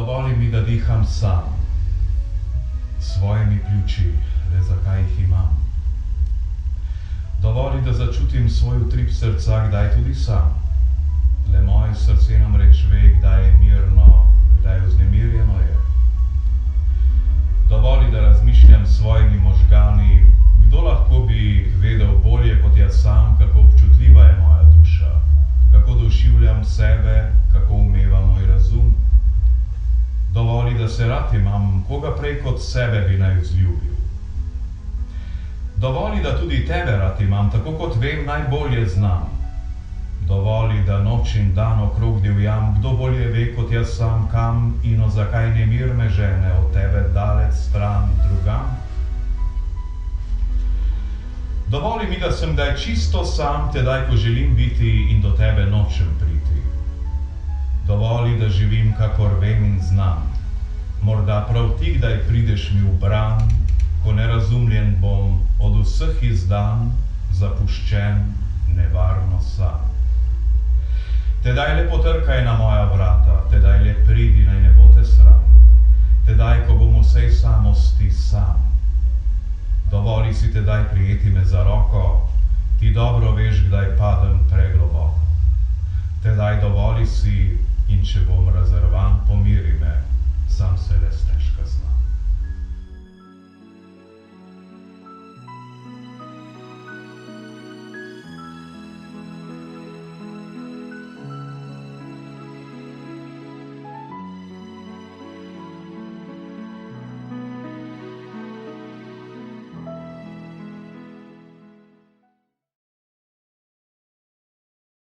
Dovoli mi, da diham sam, svojimi pljuči, le zakaj jih imam. Dovoli, da začutim svoj utrip srca, kdaj tudi sam. Le moje srce namreč ve, kdaj je mirno, kdaj vznemirjeno je. Dovoli, da razmišljam s svojimi možgani, kdo lahko bi vedel bolje kot jaz sam, kako občutljiva je moja duša, kako doživljam sebe, kako umeva moj razum. Dovoli, da se rad imam, koga prej kot sebe bi naj vzljubil. Dovoli, da tudi tebe rad imam, tako kot vem, najbolje znam. Dovoli, da noč in dan okrog divjam, kdo bolje ve kot jaz sam, kam in zakaj nemir me žene od tebe daleč stran drugam. Dovoli mi, da sem kdaj čisto sam, tedaj, ko želim biti in do tebe nočem priti. Dovoli, da živim, kakor vem in znam. Morda prav ti kdaj prideš mi v bran, ko nerazumljen bom, od vseh izdan, zapuščen, nevarno sam. Tedaj le potrkaj na moja vrata, tedaj le pridi, naj ne bo te sram. Tedaj, ko bom vsej samosti sam. Dovoli si tedaj prijeti me za roko, ti dobro veš, kdaj padem pregloboko. Tedaj dovoli si, in če bom razrvan, pomiri me, sam se le stežka znam.